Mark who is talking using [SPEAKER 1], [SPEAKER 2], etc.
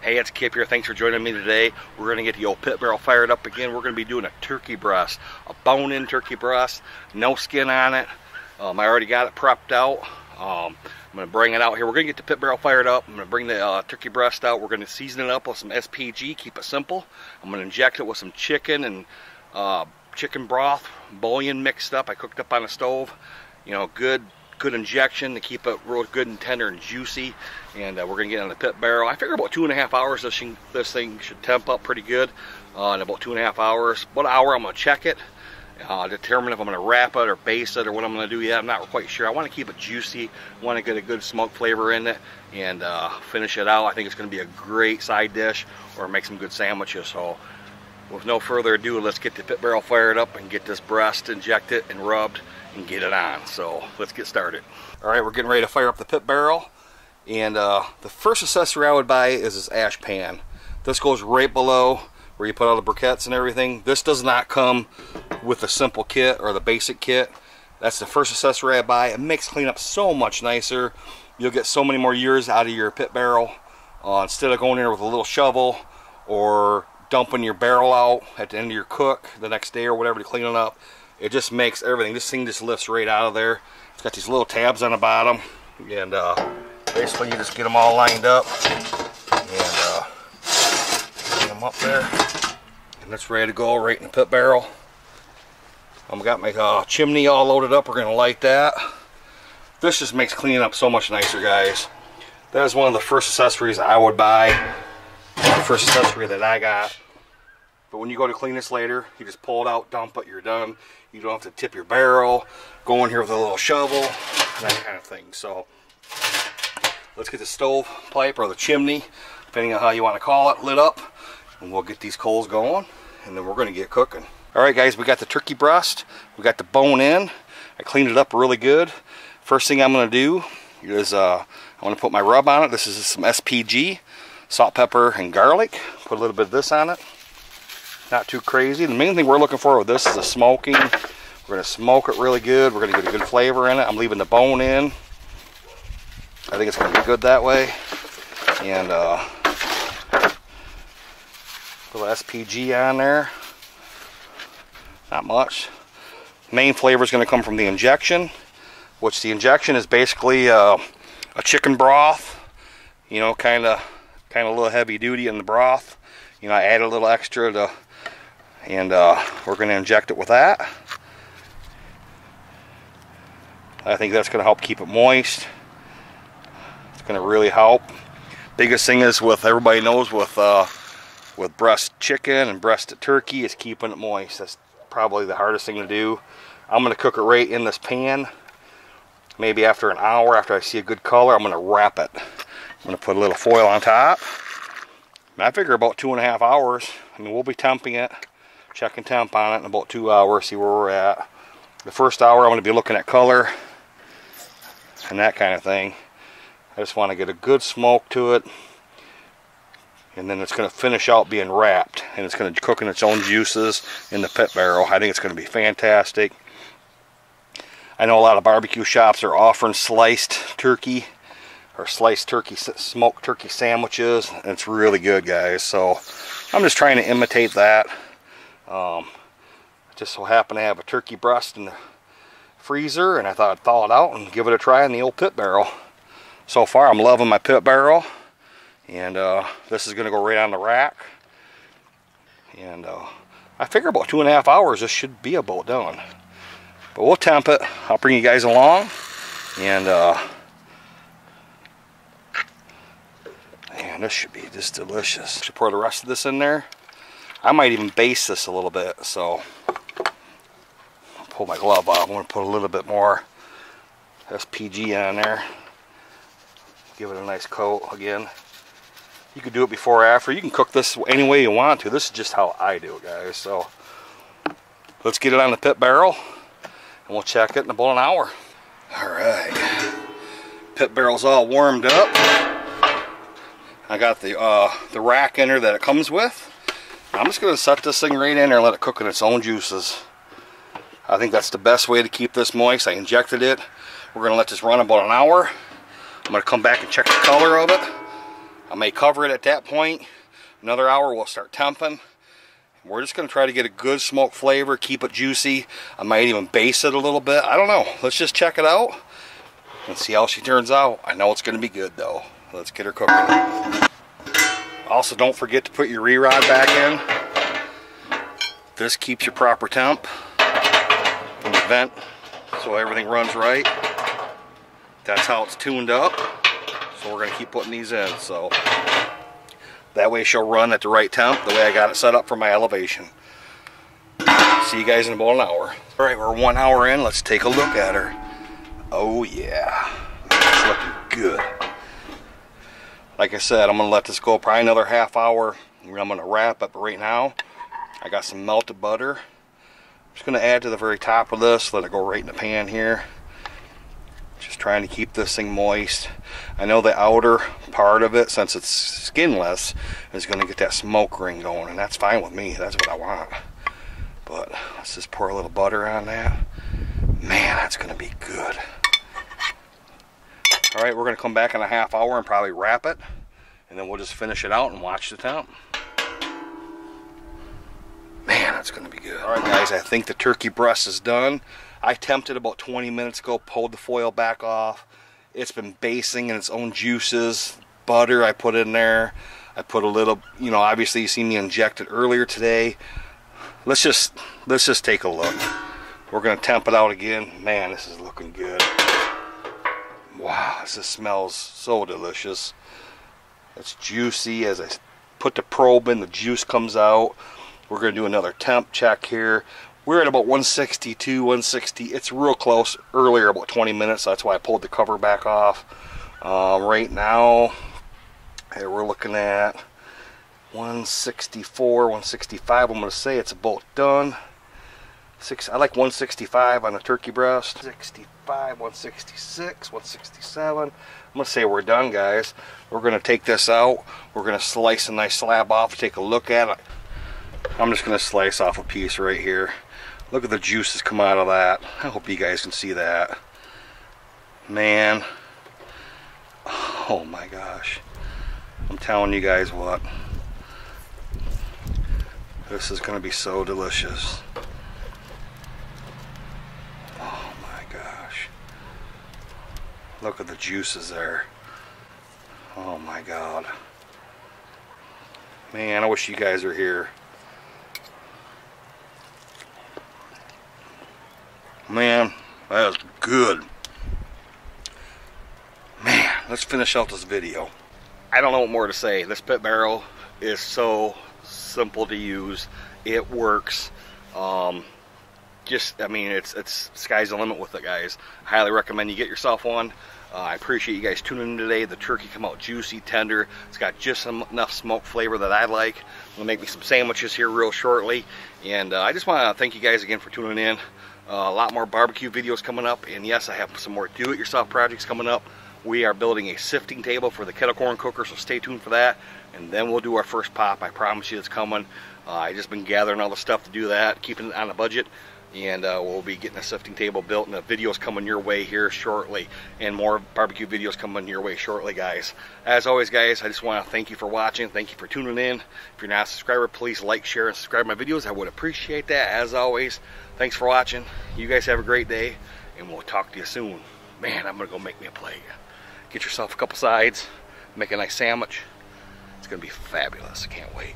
[SPEAKER 1] Hey, it's Kip here. Thanks for joining me today. We're going to get the old pit barrel fired up again. We're going to be doing a turkey breast, a bone-in turkey breast, no skin on it. I already got it prepped out. I'm going to bring it out here. We're going to get the pit barrel fired up. I'm going to bring the turkey breast out. We're going to season it up with some SPG, keep it simple. I'm going to inject it with some chicken and chicken broth, bouillon mixed up. I cooked up on the stove. You know, good injection to keep it real good and tender and juicy. And we're going to get on the pit barrel. I figure about 2.5 hours this thing should temp up pretty good. In about 2.5 hours. About an hour I'm going to check it. Determine if I'm going to wrap it or base it or what I'm going to do yet. I'm not quite sure. I want to keep it juicy. I want to get a good smoke flavor in it and finish it out. I think it's going to be a great side dish or make some good sandwiches. So with no further ado, let's get the pit barrel fired up and get this breast injected and rubbed and get it on. So let's get started. All right, we're getting ready to fire up the pit barrel. And the first accessory I would buy is this ash pan. This goes right below where you put all the briquettes and everything. This does not come with the simple kit or the basic kit. That's the first accessory I buy. It makes cleanup so much nicer. You'll get so many more years out of your pit barrel instead of going in there with a little shovel or dumping your barrel out at the end of your cook the next day or whatever to clean it up. It just makes everything. This thing just lifts right out of there. It's got these little tabs on the bottom, and basically you just get them all lined up and get them up there, and it's ready to go right in the pit barrel. I've got my chimney all loaded up. We're going to light that. This just makes cleaning up so much nicer, guys. That is one of the first accessories I would buy. The first accessory that I got. But when you go to clean this later, you just pull it out, dump it, you're done. You don't have to tip your barrel, go in here with a little shovel, that kind of thing. So let's get the stove pipe or the chimney, depending on how you want to call it, lit up, and we'll get these coals going, and then we're going to get cooking. All right, guys, we got the turkey breast, we got the bone in. I cleaned it up really good. First thing I'm going to do is I want to put my rub on it. This is some SPG, salt, pepper, and garlic. Put a little bit of this on it. Not too crazy. The main thing we're looking for with this is the smoking. We're going to smoke it really good. We're going to get a good flavor in it. I'm leaving the bone in. I think it's going to be good that way. And a little SPG on there. Not much. Main flavor is going to come from the injection, which the injection is basically a chicken broth. You know, kind of a little heavy duty in the broth. You know, I add a little extra to, and we're going to inject it with that. I think that's going to help keep it moist. It's going to really help. Biggest thing is with, everybody knows with breast chicken and breasted turkey is keeping it moist. That's probably the hardest thing to do. I'm going to cook it right in this pan. Maybe after an hour, after I see a good color, I'm going to wrap it. I'm going to put a little foil on top. And I figure about 2.5 hours. I mean, we'll be temping it, checking temp on it in about 2 hours, see where we're at. The first hour I'm going to be looking at color and that kind of thing. I just want to get a good smoke to it, and then it's going to finish out being wrapped, and it's going to cook in its own juices in the pit barrel. I think it's going to be fantastic. I know a lot of barbecue shops are offering sliced turkey or sliced turkey, smoked turkey sandwiches, and it's really good, guys. So I'm just trying to imitate that. Just so happen to have a turkey breast in the freezer, and I thought I'd thaw it out and give it a try in the old pit barrel. So far I'm loving my pit barrel, and this is going to go right on the rack, and I figure about 2.5 hours this should be about done. But we'll temp it. I'll bring you guys along, and man, this should be just delicious. Should pour the rest of this in there. I might even baste this a little bit, so I'll pull my glove off. I'm going to put a little bit more SPG on there. Give it a nice coat again. You could do it before or after. You can cook this any way you want to. This is just how I do it, guys. So let's get it on the pit barrel, and we'll check it in about an hour. Alright, pit barrel's all warmed up. I got the rack in there that it comes with. I'm just going to set this thing right in there and let it cook in its own juices. I think that's the best way to keep this moist. I injected it. We're going to let this run about an hour. I'm going to come back and check the color of it. I may cover it at that point. Another hour we'll start temping. We're just going to try to get a good smoke flavor, keep it juicy. I might even baste it a little bit. I don't know. Let's just check it out and see how she turns out. I know it's going to be good though. Let's get her cooking. Also, don't forget to put your re-rod back in. This keeps your proper temp from the vent, so everything runs right. That's how it's tuned up. So we're going to keep putting these in. So that way she'll run at the right temp, the way I got it set up for my elevation. See you guys in about an hour. Alright, we're 1 hour in. Let's take a look at her. Oh yeah, it's looking good. Like I said, I'm going to let this go probably another half hour. I'm going to wrap up right now. I got some melted butter. I'm just going to add to the very top of this, let it go right in the pan here. Just trying to keep this thing moist. I know the outer part of it, since it's skinless, is going to get that smoke ring going, and that's fine with me. That's what I want. But let's just pour a little butter on that. Man, that's going to be good. Alright, we're going to come back in a half hour and probably wrap it, and then we'll just finish it out and watch the temp. Man, that's going to be good. Alright guys, I think the turkey breast is done. I temped it about 20 minutes ago, pulled the foil back off. It's been basting in its own juices. Butter I put in there. I put a little, you know, obviously you seen me inject it earlier today. Let's just take a look. We're going to temp it out again. Man, this is looking good. Wow, this smells so delicious. It's juicy. As I put the probe in, the juice comes out. We're going to do another temp check here. We're at about 162, 160. It's real close. Earlier, about 20 minutes. So that's why I pulled the cover back off. Right now, we're looking at 164, 165. I'm going to say it's about done. I like 165 on the turkey breast. 65, 166, 167. I'm going to say we're done, guys. We're going to take this out. We're going to slice a nice slab off, take a look at it. I'm just going to slice off a piece right here. Look at the juices come out of that. I hope you guys can see that. Man. Oh my gosh. I'm telling you guys what. This is going to be so delicious. Oh my gosh. Look at the juices there. Oh my God. Man, I wish you guys were here. Man, that is good. Man, let's finish out this video. I don't know what more to say. This pit barrel is so simple to use. It works. I mean, it's sky's the limit with it, guys. I highly recommend you get yourself one. I appreciate you guys tuning in today. The turkey come out juicy, tender. It's got just enough smoke flavor that I like. I'm gonna make me some sandwiches here real shortly. And I just want to thank you guys again for tuning in. A lot more barbecue videos coming up, and yes, I have some more do-it-yourself projects coming up. We are building a sifting table for the kettle corn cooker, so stay tuned for that. And then we'll do our first pop. I promise you it's coming. I just been gathering all the stuff to do that, keeping it on a budget, and we'll be getting a sifting table built, and the videos coming your way here shortly, and more barbecue videos coming your way shortly, guys. As always, guys, I just want to thank you for watching. Thank you for tuning in. If you're not a subscriber, please like, share, and subscribe to my videos. I would appreciate that. As always, thanks for watching. You guys have a great day, and we'll talk to you soon. Man, I'm gonna go make me a plate. Get yourself a couple sides, make a nice sandwich. It's gonna be fabulous. I can't wait.